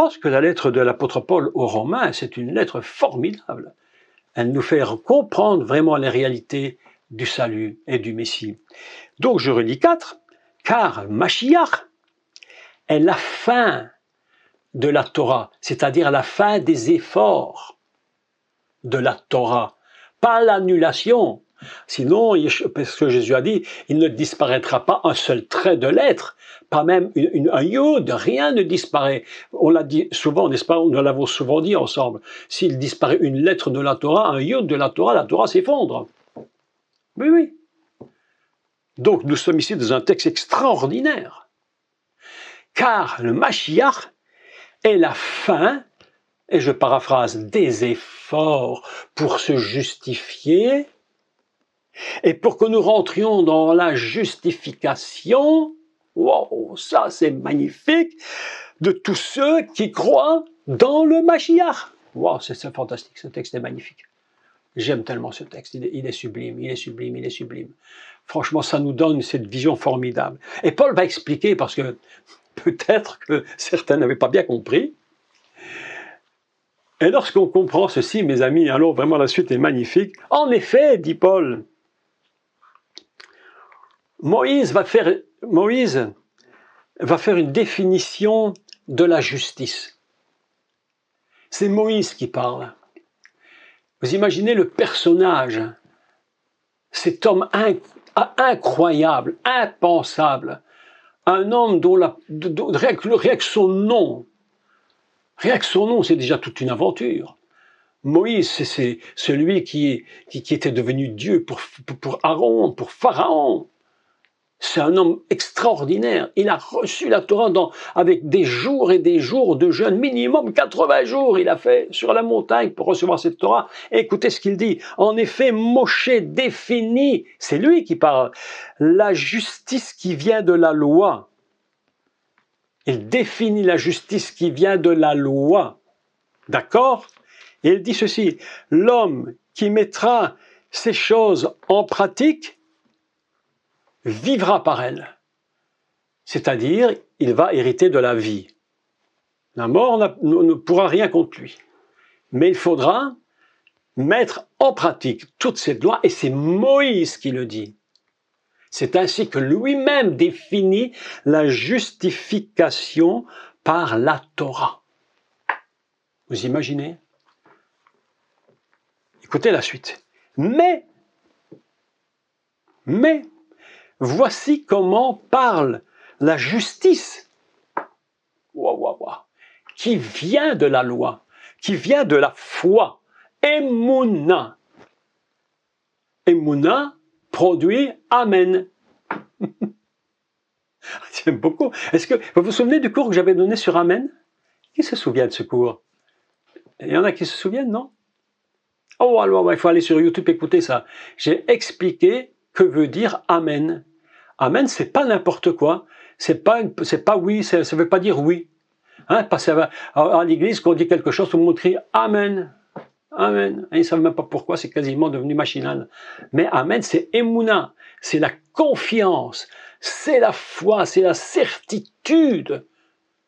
pense que la lettre de l'apôtre Paul aux Romains, c'est une lettre formidable. Elle nous fait comprendre vraiment les réalités du salut et du Messie. Donc je relis 4, car Mashiach est la fin de la Torah, c'est-à-dire la fin des efforts de la Torah, pas l'annulation. Sinon, parce que Jésus a dit, il ne disparaîtra pas un seul trait de lettre, pas même un yod, rien ne disparaît. On l'a dit souvent, n'est-ce pas? Nous l'avons souvent dit ensemble. S'il disparaît une lettre de la Torah, un yod de la Torah s'effondre. Oui, oui. Donc nous sommes ici dans un texte extraordinaire. Car le Mashiach est la fin, et je paraphrase, des efforts pour se justifier, et pour que nous rentrions dans la justification, wow, ça c'est magnifique, de tous ceux qui croient dans le Mashiach. Wow, c'est fantastique, ce texte est magnifique. J'aime tellement ce texte, il est sublime, il est sublime, il est sublime. Franchement, ça nous donne cette vision formidable. Et Paul va expliquer, parce que peut-être que certains n'avaient pas bien compris. Et lorsqu'on comprend ceci, mes amis, alors vraiment la suite est magnifique. En effet, dit Paul, Moïse va faire une définition de la justice. C'est Moïse qui parle. Vous imaginez le personnage, cet homme incroyable, impensable, un homme dont rien que son nom, c'est déjà toute une aventure. Moïse, c'est celui qui était devenu Dieu pour Aaron, pour Pharaon. C'est un homme extraordinaire. Il a reçu la Torah avec des jours et des jours de jeûne, minimum 80 jours il a fait sur la montagne pour recevoir cette Torah. Et écoutez ce qu'il dit. En effet, Moshe définit, c'est lui qui parle, la justice qui vient de la loi. Il définit la justice qui vient de la loi. D'accord? Et il dit ceci, l'homme qui mettra ces choses en pratique vivra par elles. C'est-à-dire, il va hériter de la vie. La mort ne pourra rien contre lui. Mais il faudra mettre en pratique toute cette loi, et c'est Moïse qui le dit. C'est ainsi que lui-même définit la justification par la Torah. Vous imaginez? Écoutez la suite. Mais, voici comment parle la justice qui vient de la loi, qui vient de la foi. Emouna. Emouna produit Amen. J'aime beaucoup. Est-ce que vous vous souvenez du cours que j'avais donné sur Amen? Qui se souvient de ce cours? Il y en a qui se souviennent, non? Oh, alors il faut aller sur YouTube écouter ça. J'ai expliqué que veut dire Amen. Amen, c'est pas n'importe quoi. C'est pas oui, ça veut pas dire oui. Hein, parce à l'église, quand on dit quelque chose, tout le monde crie Amen. Amen. Ils ne savent même pas pourquoi, c'est quasiment devenu machinal. Mais Amen, c'est Emouna, c'est la confiance, c'est la foi, c'est la certitude.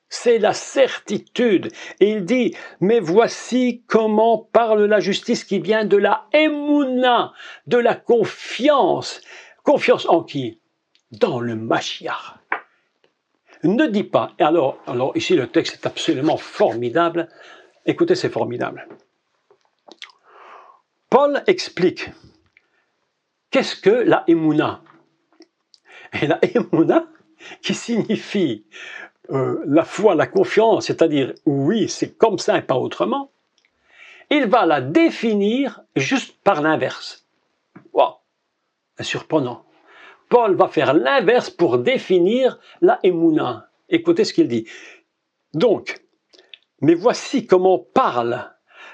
C'est la certitude. Et il dit, mais voici comment parle la justice qui vient de la Emouna, de la confiance. Confiance en qui? Dans le Mashiach. Ne dis pas, et alors ici le texte est absolument formidable. Écoutez, c'est formidable. Paul explique, qu'est-ce que la Emouna? Et la Emouna, qui signifie la foi, la confiance, c'est-à-dire oui, c'est comme ça et pas autrement, il va la définir juste par l'inverse. Wow, c'est surprenant. Paul va faire l'inverse pour définir la Emouna. Écoutez ce qu'il dit. Donc, mais voici comment parle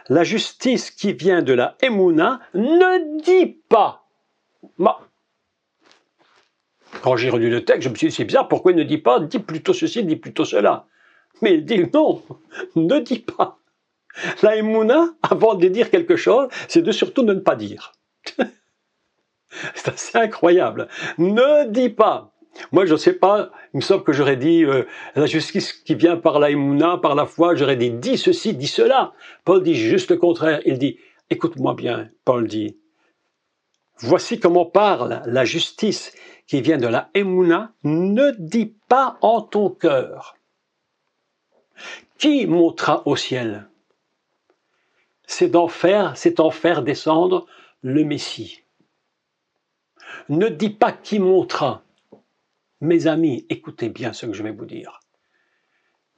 la justice qui vient de la Emouna, ne dit pas. Quand j'ai relu le texte, je me suis dit, c'est bizarre, pourquoi il ne dit pas, dis plutôt ceci, dis plutôt cela. Mais il dit non, ne dis pas. La Emouna, avant de dire quelque chose, c'est de surtout ne pas dire. C'est assez incroyable. Ne dis pas. Moi, je ne sais pas, il me semble que j'aurais dit la justice qui vient par la émouna, par la foi, j'aurais dit dis ceci, dis cela. Paul dit juste le contraire. Il dit, écoute-moi bien, Paul dit, voici comment parle la justice qui vient de la émouna, ne dis pas en ton cœur. Qui montera au ciel? C'est en faire descendre le Messie. Ne dis pas qui montera. Mes amis, écoutez bien ce que je vais vous dire.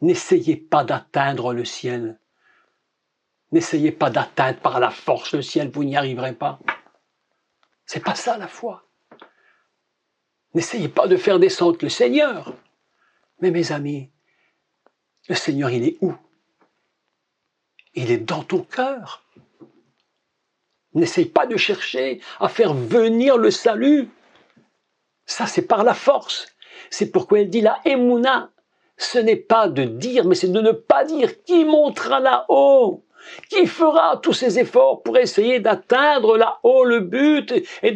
N'essayez pas d'atteindre le ciel. N'essayez pas d'atteindre par la force le ciel, vous n'y arriverez pas. C'est pas ça la foi. N'essayez pas de faire descendre le Seigneur. Mais mes amis, le Seigneur, il est où? Il est dans ton cœur. N'essaye pas de chercher à faire venir le salut. Ça, c'est par la force. C'est pourquoi elle dit la émouna. Ce n'est pas de dire, mais c'est de ne pas dire. Qui montera là-haut? Qui fera tous ces efforts pour essayer d'atteindre là-haut le but et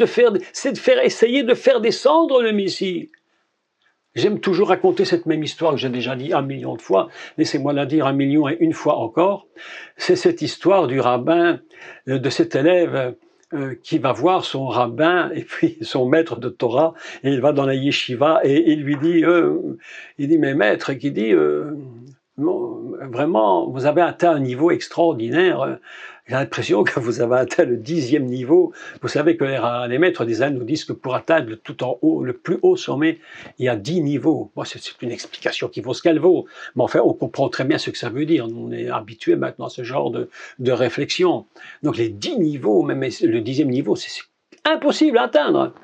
essayer de faire descendre le Messie? J'aime toujours raconter cette même histoire que j'ai déjà dit 1 million de fois. Laissez-moi la dire 1 million et une fois encore. C'est cette histoire du rabbin, de cet élève qui va voir son rabbin et puis son maître de Torah, et il va dans la yeshiva et il lui dit, mais maître, qui dit, vraiment, vous avez atteint un niveau extraordinaire. J'ai l'impression que vous avez atteint le 10e niveau. Vous savez que les maîtres des Indes nous disent que pour atteindre le tout en haut, le plus haut sommet, il y a 10 niveaux. Bon, c'est une explication qui vaut ce qu'elle vaut. Mais enfin, on comprend très bien ce que ça veut dire. Nous, on est habitués maintenant à ce genre de réflexion. Donc les 10 niveaux, même le 10e niveau, c'est impossible à atteindre.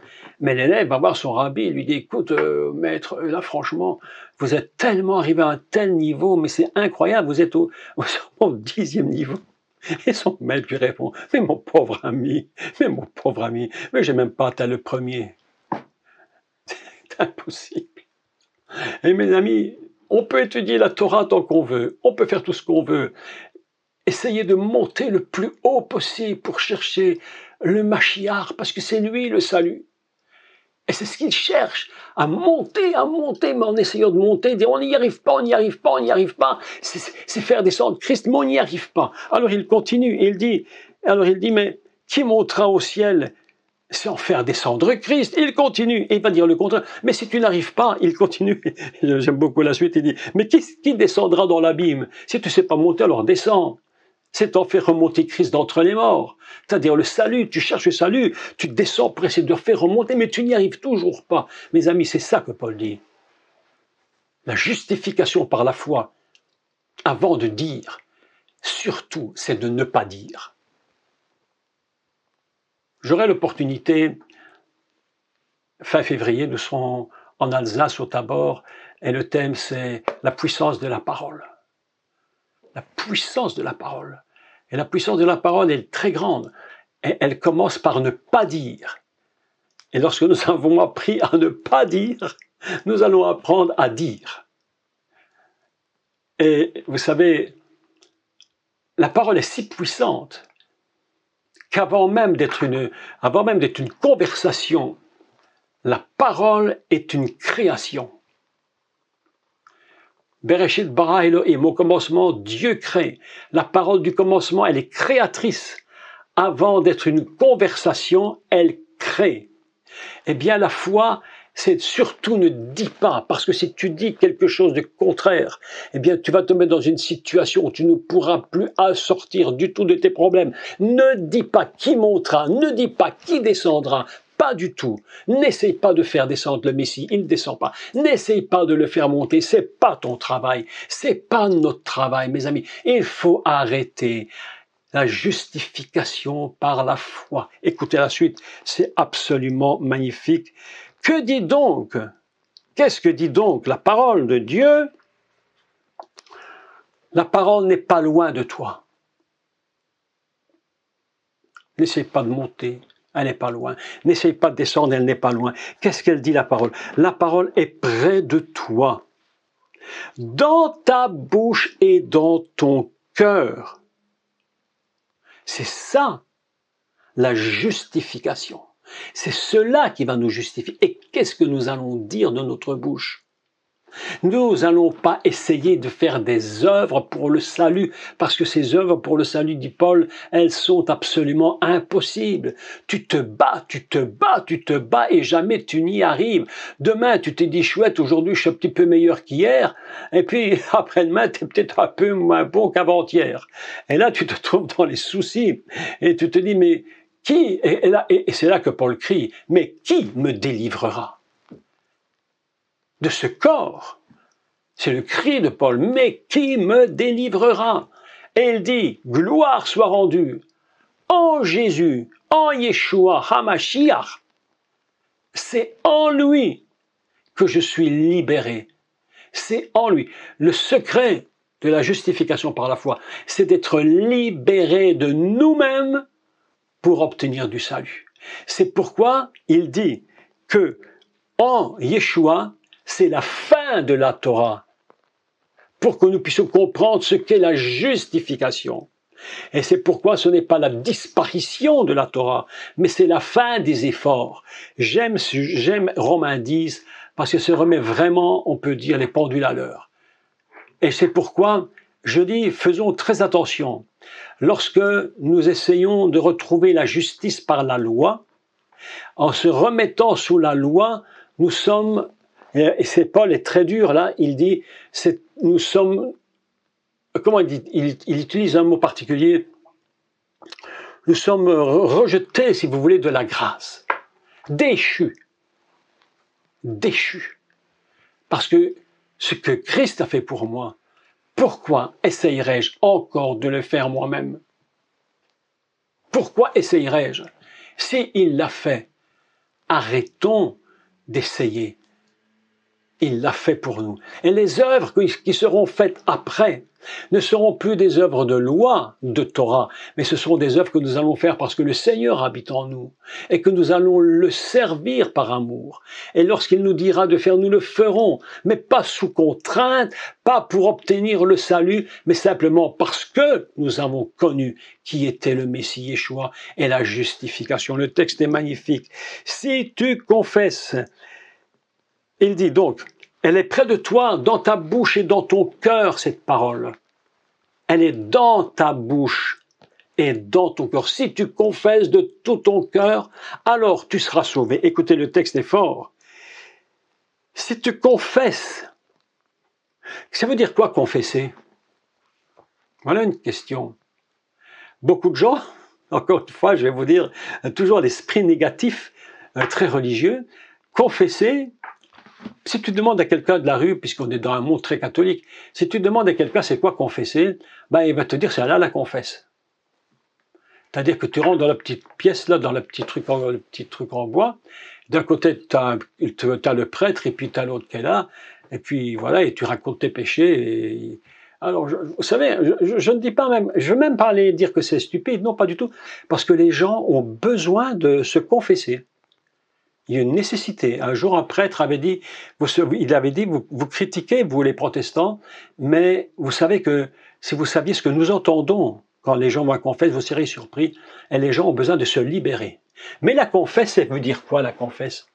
Mais l'élève va voir son rabbi et lui dit, écoute, maître, là franchement, vous êtes tellement arrivé à un tel niveau, mais c'est incroyable, vous êtes au 10e niveau. Et son maître lui répond, mais mon pauvre ami, mais j'ai même pas atteint le premier. C'est impossible. Et mes amis, on peut étudier la Torah tant qu'on veut, on peut faire tout ce qu'on veut. Essayez de monter le plus haut possible pour chercher le Mashiach, parce que c'est lui le salut. Et c'est ce qu'il cherche, à monter, mais en essayant de monter, dire on n'y arrive pas, c'est faire descendre Christ, mais on n'y arrive pas. Alors il continue, il dit, mais qui montera au ciel? C'est en faire descendre Christ. Il continue, et il va dire le contraire. Mais si tu n'arrives pas, il continue. J'aime beaucoup la suite, il dit, mais qui descendra dans l'abîme? Si tu ne sais pas monter, alors descends. C'est en faire remonter Christ d'entre les morts. C'est-à-dire le salut, tu cherches le salut, tu descends pour essayer de le faire remonter, mais tu n'y arrives toujours pas. Mes amis, c'est ça que Paul dit. La justification par la foi, avant de dire, surtout, c'est de ne pas dire. J'aurai l'opportunité, fin février, nous serons en Alsace, au Tabor, et le thème c'est la puissance de la parole. La puissance de la parole. Et la puissance de la parole est très grande. Et elle commence par ne pas dire. Et lorsque nous avons appris à ne pas dire, nous allons apprendre à dire. Et vous savez, la parole est si puissante qu'avant même d'être une conversation, la parole est une création. Bereshit bara Elohim, au commencement, Dieu crée. La parole du commencement, elle est créatrice. Avant d'être une conversation, elle crée. Eh bien, la foi, c'est surtout ne dis pas, parce que si tu dis quelque chose de contraire, eh bien, tu vas te mettre dans une situation où tu ne pourras plus sortir du tout de tes problèmes. Ne dis pas qui montera, ne dis pas qui descendra. Pas du tout. N'essaye pas de faire descendre le Messie, il ne descend pas. N'essaye pas de le faire monter, c'est pas ton travail. C'est pas notre travail, mes amis. Il faut arrêter la justification par la foi. Écoutez la suite, c'est absolument magnifique. Que dit donc? Qu'est-ce que dit donc la parole de Dieu? La parole n'est pas loin de toi. N'essaye pas de monter. Elle n'est pas loin. N'essaye pas de descendre, elle n'est pas loin. Qu'est-ce qu'elle dit la parole? La parole est près de toi, dans ta bouche et dans ton cœur. C'est ça, la justification. C'est cela qui va nous justifier. Et qu'est-ce que nous allons dire de notre bouche? Nous n'allons pas essayer de faire des œuvres pour le salut, parce que ces œuvres pour le salut, dit Paul, elles sont absolument impossibles. Tu te bats, tu te bats, tu te bats et jamais tu n'y arrives. Demain, tu t'es dit, chouette, aujourd'hui je suis un petit peu meilleur qu'hier, et puis après-demain, tu es peut-être un peu moins bon qu'avant-hier. Et là, tu te trouves dans les soucis, et tu te dis, mais qui, et c'est là que Paul crie, mais qui me délivrera de ce corps? C'est le cri de Paul. Mais qui me délivrera? Et il dit, gloire soit rendue en Jésus, en Yeshua HaMashiach. C'est en lui que je suis libéré. C'est en lui. Le secret de la justification par la foi, c'est d'être libéré de nous-mêmes pour obtenir du salut. C'est pourquoi il dit que en Yeshua, c'est la fin de la Torah, pour que nous puissions comprendre ce qu'est la justification. Et c'est pourquoi ce n'est pas la disparition de la Torah, mais c'est la fin des efforts. J'aime Romains 10, parce que ça remet vraiment, on peut dire, les pendules à l'heure. Et c'est pourquoi je dis, faisons très attention. Lorsque nous essayons de retrouver la justice par la loi, en se remettant sous la loi, nous sommes, et c'est Paul est très dur là, il dit, nous sommes, comment il dit, il utilise un mot particulier, nous sommes rejetés, si vous voulez, de la grâce, déchus, parce que ce que Christ a fait pour moi, pourquoi essayerais-je encore de le faire moi-même? Pourquoi essayerais-je? S'il l'a fait, arrêtons d'essayer. Il l'a fait pour nous. Et les œuvres qui seront faites après ne seront plus des œuvres de loi, de Torah, mais ce seront des œuvres que nous allons faire parce que le Seigneur habite en nous et que nous allons le servir par amour. Et lorsqu'il nous dira de faire, nous le ferons, mais pas sous contrainte, pas pour obtenir le salut, mais simplement parce que nous avons connu qui était le Messie Yeshua et la justification. Le texte est magnifique. Si tu confesses, il dit donc, elle est près de toi, dans ta bouche et dans ton cœur, cette parole. Elle est dans ta bouche et dans ton cœur. Si tu confesses de tout ton cœur, alors tu seras sauvé. Écoutez, le texte est fort. Si tu confesses, ça veut dire quoi confesser? Voilà une question. Beaucoup de gens, encore une fois, je vais vous dire, toujours l'esprit négatif, très religieux, confesser. Si tu demandes à quelqu'un de la rue, puisqu'on est dans un monde très catholique, si tu demandes à quelqu'un c'est quoi confesser, ben il va te dire c'est là la confesse. C'est-à-dire que tu rentres dans la petite pièce là, dans le petit truc en bois. D'un côté tu as le prêtre et puis tu as l'autre qui est là, et puis voilà, et tu racontes tes péchés. Et... Alors, vous savez, je ne dis pas même, je veux même pas aller dire que c'est stupide, non pas du tout, parce que les gens ont besoin de se confesser. Il y a une nécessité. Un jour, un prêtre avait dit, vous critiquez, vous les protestants, mais vous savez que si vous saviez ce que nous entendons quand les gens vont à la confesse, vous serez surpris, et les gens ont besoin de se libérer. Mais la confesse, ça veut dire quoi, la confesse?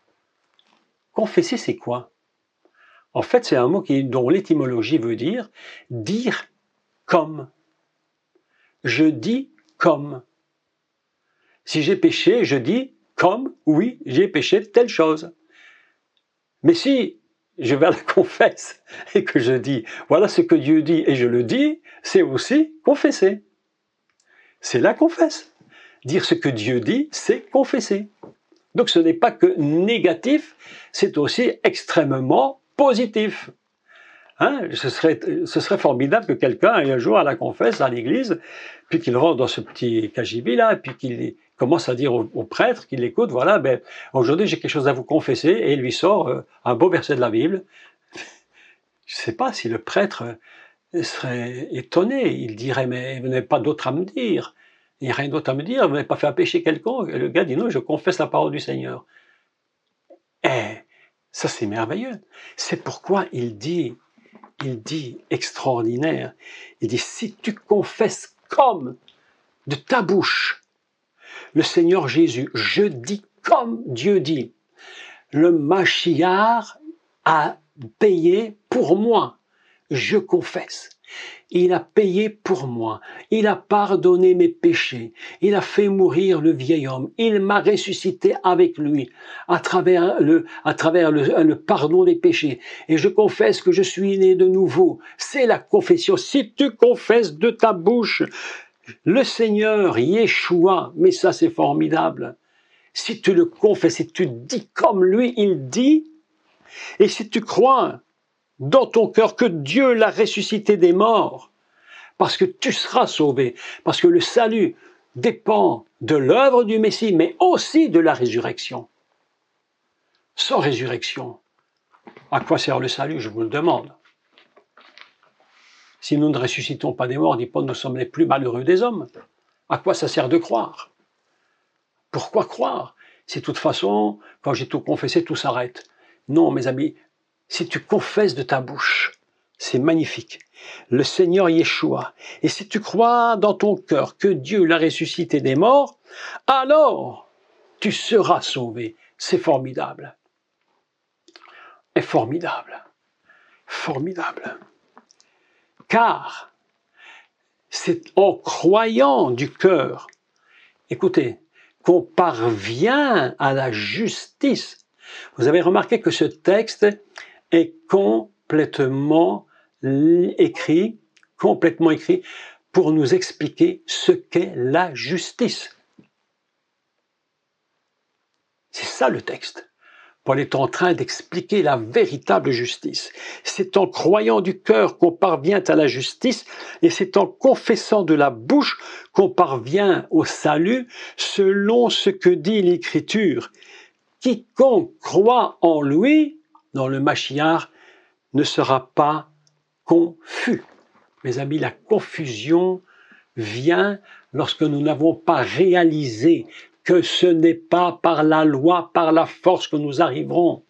Confesser, c'est quoi? En fait, c'est un mot dont l'étymologie veut dire comme. Je dis comme. Si j'ai péché, je dis comme, oui, j'ai péché de telle chose. Mais si je vais à la confesse et que je dis, voilà ce que Dieu dit et je le dis, c'est aussi confesser. C'est la confesse. Dire ce que Dieu dit, c'est confesser. Donc ce n'est pas que négatif, c'est aussi extrêmement positif. Hein, ce serait formidable que quelqu'un aille un jour à la confesse à l'église, puis qu'il rentre dans ce petit cagibi là, puis qu'il commence à dire au prêtre qu'il l'écoute, voilà, ben aujourd'hui j'ai quelque chose à vous confesser, et il lui sort un beau verset de la Bible. Je ne sais pas si le prêtre serait étonné, il dirait mais vous n'avez pas d'autre à me dire, il n'y a rien d'autre à me dire, vous n'avez pas fait un péché quelconque. Et le gars dit non, je confesse la parole du Seigneur. Eh, ça c'est merveilleux. C'est pourquoi il dit extraordinaire, il dit si tu confesses comme de ta bouche le Seigneur Jésus, je dis comme Dieu dit. Le Mashiach a payé pour moi. Je confesse. Il a payé pour moi. Il a pardonné mes péchés. Il a fait mourir le vieil homme. Il m'a ressuscité avec lui à travers le pardon des péchés. Et je confesse que je suis né de nouveau. C'est la confession. Si tu confesses de ta bouche le Seigneur Yeshua, mais ça c'est formidable. Si tu le confesses, si tu dis comme lui, il dit, et si tu crois dans ton cœur que Dieu l'a ressuscité des morts, parce que tu seras sauvé, parce que le salut dépend de l'œuvre du Messie, mais aussi de la résurrection. Sans résurrection, à quoi sert le salut, je vous le demande? Si nous ne ressuscitons pas des morts, dit Paul, nous sommes les plus malheureux des hommes. À quoi ça sert de croire? Pourquoi croire? Si de toute façon, quand j'ai tout confessé, tout s'arrête. Non, mes amis, si tu confesses de ta bouche, c'est magnifique, le Seigneur Yeshua, et si tu crois dans ton cœur que Dieu l'a ressuscité des morts, alors tu seras sauvé. C'est formidable. Et formidable. Formidable. Car c'est en croyant du cœur, écoutez, qu'on parvient à la justice. Vous avez remarqué que ce texte est complètement écrit pour nous expliquer ce qu'est la justice. C'est ça le texte. Paul est en train d'expliquer la véritable justice. C'est en croyant du cœur qu'on parvient à la justice et c'est en confessant de la bouche qu'on parvient au salut selon ce que dit l'Écriture. Quiconque croit en lui, dans le Mashiach, ne sera pas confus. Mes amis, la confusion vient lorsque nous n'avons pas réalisé que ce n'est pas par la loi, par la force que nous arriverons.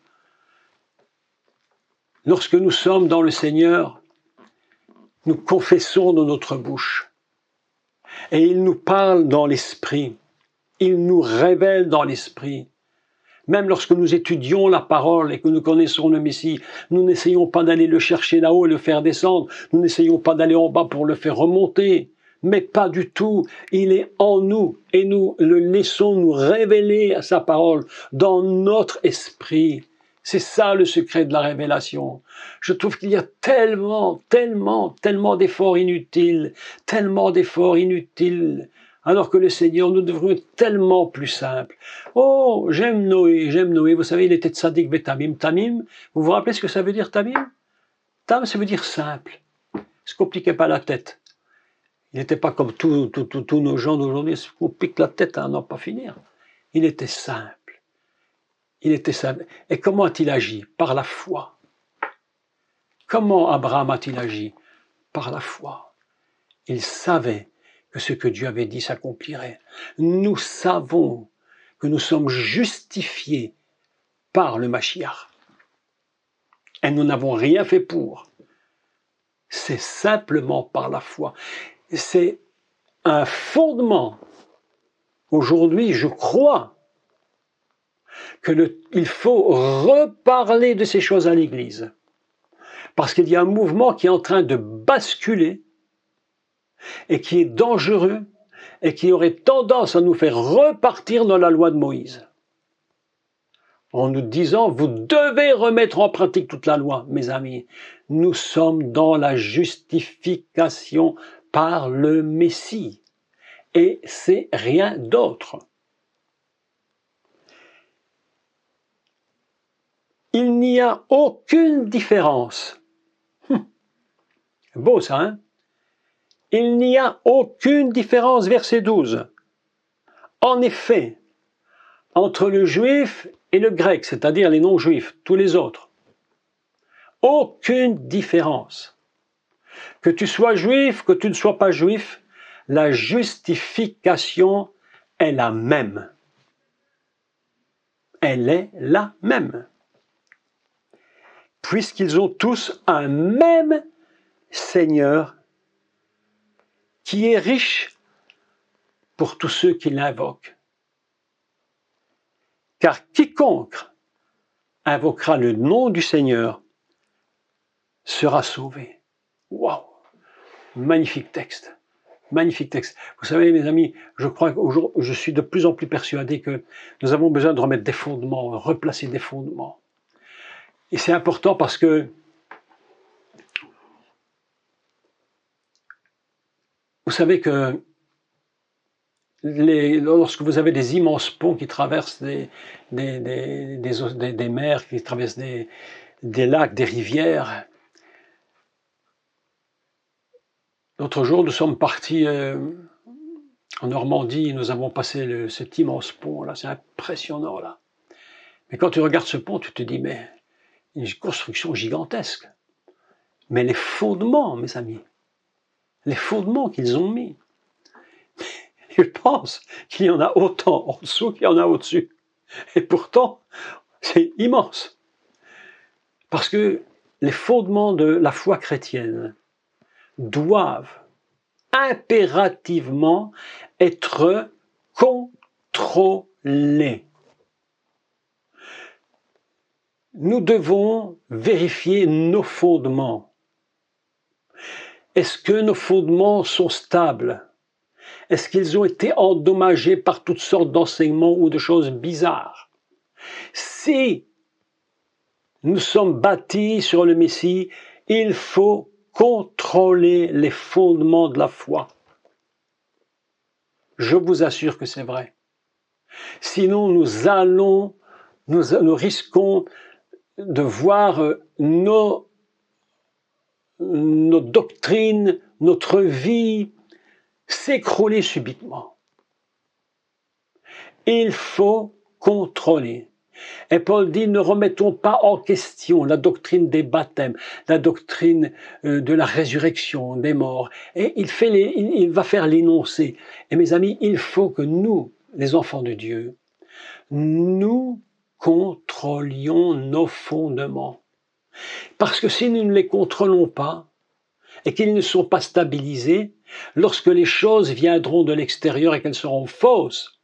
Lorsque nous sommes dans le Seigneur, nous confessons de notre bouche. Et il nous parle dans l'esprit. Il nous révèle dans l'esprit. Même lorsque nous étudions la parole et que nous connaissons le Messie, nous n'essayons pas d'aller le chercher là-haut et le faire descendre. Nous n'essayons pas d'aller en bas pour le faire remonter. Mais pas du tout. Il est en nous et nous le laissons nous révéler à sa parole dans notre esprit. C'est ça le secret de la révélation. Je trouve qu'il y a tellement d'efforts inutiles, alors que le Seigneur, nous devrions être tellement plus simples. Oh, j'aime Noé. Vous savez, il était tzaddik betamim. Tamim, vous vous rappelez ce que ça veut dire tamim? Tam, ça veut dire simple. Ne se compliquez pas la tête. Il n'était pas comme tous nos gens d'aujourd'hui, on pique la tête à n'en pas finir. Il était simple. Et comment a-t-il agi? Par la foi. Comment Abraham a-t-il agi? Par la foi. Il savait que ce que Dieu avait dit s'accomplirait. Nous savons que nous sommes justifiés par le Mashiach. Et nous n'avons rien fait pour. C'est simplement par la foi. C'est un fondement. Aujourd'hui, je crois qu'il faut reparler de ces choses à l'Église. Parce qu'il y a un mouvement qui est en train de basculer et qui est dangereux et qui aurait tendance à nous faire repartir dans la loi de Moïse. En nous disant, vous devez remettre en pratique toute la loi, mes amis. Nous sommes dans la justification par le Messie. Et c'est rien d'autre. Il n'y a aucune différence. Beau ça, hein? Il n'y a aucune différence, verset 12. En effet, entre le juif et le grec, c'est-à-dire les non-juifs, tous les autres, aucune différence. Que tu sois juif, que tu ne sois pas juif, la justification est la même. Elle est la même. Puisqu'ils ont tous un même Seigneur qui est riche pour tous ceux qui l'invoquent. car quiconque invoquera le nom du Seigneur sera sauvé. Waouh! Magnifique texte. Magnifique texte. Vous savez, mes amis, je crois qu'aujourd'hui, je suis de plus en plus persuadé que nous avons besoin de remettre des fondements, replacer des fondements. Et c'est important parce que vous savez que lorsque vous avez des immenses ponts qui traversent des mers, qui traversent des lacs, des rivières. L'autre jour, nous sommes partis en Normandie, nous avons passé cet immense pont, là, c'est impressionnant, là. Mais quand tu regardes ce pont, tu te dis, mais une construction gigantesque. Mais les fondements, mes amis, les fondements qu'ils ont mis, je pense qu'il y en a autant en dessous qu'il y en a au-dessus. Et pourtant, c'est immense. Parce que les fondements de la foi chrétienne doivent impérativement être contrôlés. Nous devons vérifier nos fondements. Est-ce que nos fondements sont stables? Est-ce qu'ils ont été endommagés par toutes sortes d'enseignements ou de choses bizarres? Si nous sommes bâtis sur le Messie, il faut contrôler les fondements de la foi. Je vous assure que c'est vrai. Sinon, nous risquons de voir nos doctrines, notre vie s'écrouler subitement. Il faut contrôler. Et Paul dit, ne remettons pas en question la doctrine des baptêmes, la doctrine de la résurrection des morts. Et il va faire l'énoncé. Et mes amis, il faut que nous, les enfants de Dieu, nous contrôlions nos fondements. Parce que si nous ne les contrôlons pas, et qu'ils ne sont pas stabilisés, lorsque les choses viendront de l'extérieur et qu'elles seront fausses,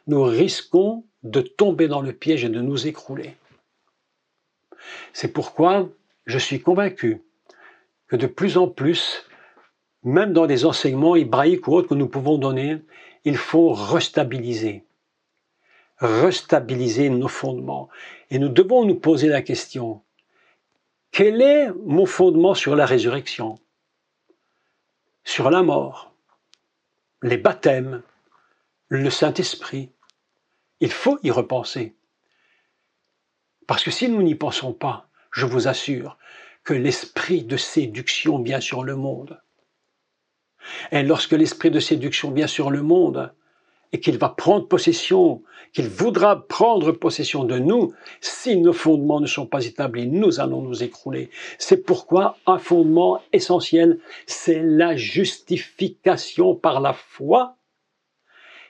nous risquons de tomber dans le piège et de nous écrouler. C'est pourquoi je suis convaincu que de plus en plus, même dans des enseignements hébraïques ou autres que nous pouvons donner, il faut restabiliser nos fondements. Et nous devons nous poser la question, quel est mon fondement sur la résurrection, sur la mort, les baptêmes, le Saint-Esprit? Il faut y repenser. Parce que si nous n'y pensons pas, je vous assure que l'esprit de séduction vient sur le monde. Et lorsque l'esprit de séduction vient sur le monde, et qu'il va prendre possession, qu'il voudra prendre possession de nous, si nos fondements ne sont pas établis, nous allons nous écrouler. C'est pourquoi un fondement essentiel, c'est la justification par la foi.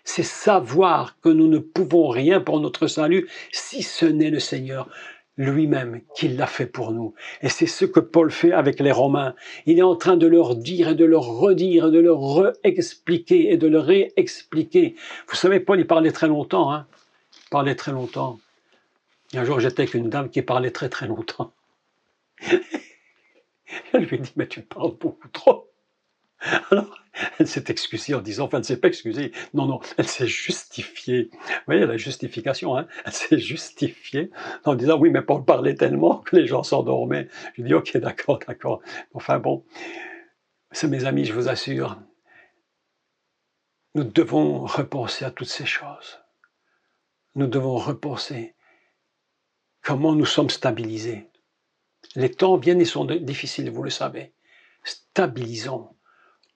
C'est savoir que nous ne pouvons rien pour notre salut si ce n'est le Seigneur lui-même qui l'a fait pour nous. Et c'est ce que Paul fait avec les Romains. Il est en train de leur dire et de leur redire, et de leur réexpliquer et de leur réexpliquer. Vous savez, Paul, il parlait très longtemps. Il parlait très longtemps. Et un jour, j'étais avec une dame qui parlait très très longtemps. Je lui ai dit, mais tu parles beaucoup trop. Alors, elle s'est excusée en disant, enfin, elle ne s'est pas excusée, non, elle s'est justifiée. Vous voyez, la justification, elle s'est justifiée en disant, oui, mais Paul parlait tellement que les gens s'endormaient. Je dis, ok, d'accord. Enfin bon, c'est mes amis, je vous assure, nous devons repenser à toutes ces choses. Nous devons repenser comment nous sommes stabilisés. Les temps viennent et sont difficiles, vous le savez. Stabilisons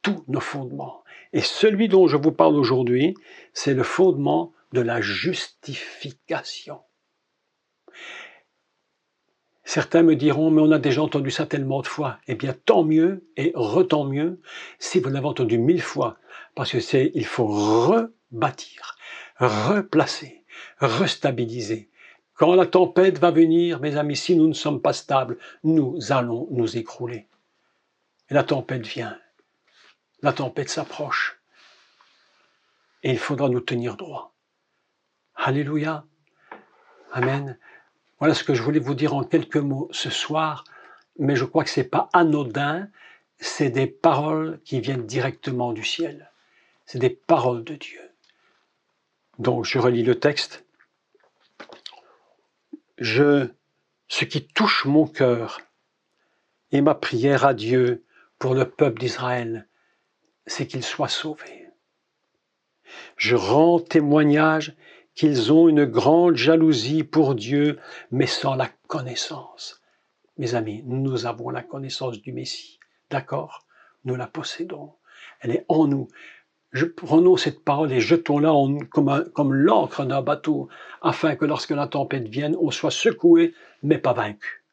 tous nos fondements. Et celui dont je vous parle aujourd'hui, c'est le fondement de la justification. Certains me diront, mais on a déjà entendu ça tellement de fois. Eh bien, tant mieux et retant mieux si vous l'avez entendu 1000 fois. Parce que il faut rebâtir, replacer, restabiliser. Quand la tempête va venir, mes amis, si nous ne sommes pas stables, nous allons nous écrouler. Et la tempête vient. La tempête s'approche et il faudra nous tenir droit. Alléluia. Amen. Voilà ce que je voulais vous dire en quelques mots ce soir, mais je crois que ce n'est pas anodin, c'est des paroles qui viennent directement du ciel. C'est des paroles de Dieu. Donc je relis le texte. Ce qui touche mon cœur et ma prière à Dieu pour le peuple d'Israël, c'est qu'ils soient sauvés. Je rends témoignage qu'ils ont une grande jalousie pour Dieu, mais sans la connaissance. Mes amis, nous avons la connaissance du Messie, d'accord? Nous la possédons, elle est en nous. Prenons cette parole et jetons-la comme l'ancre d'un bateau, afin que lorsque la tempête vienne, on soit secoué, mais pas vaincu.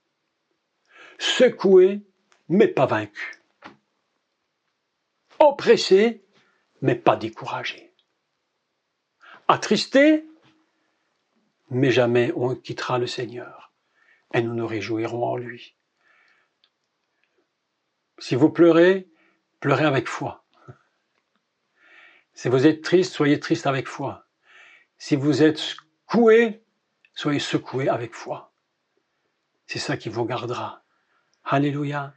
Secoué, mais pas vaincu. Oppressé, mais pas découragé. Attristé, mais jamais on quittera le Seigneur, et nous nous réjouirons en lui. Si vous pleurez, pleurez avec foi. Si vous êtes triste, soyez triste avec foi. Si vous êtes secoué, soyez secoué avec foi. C'est ça qui vous gardera. Alléluia.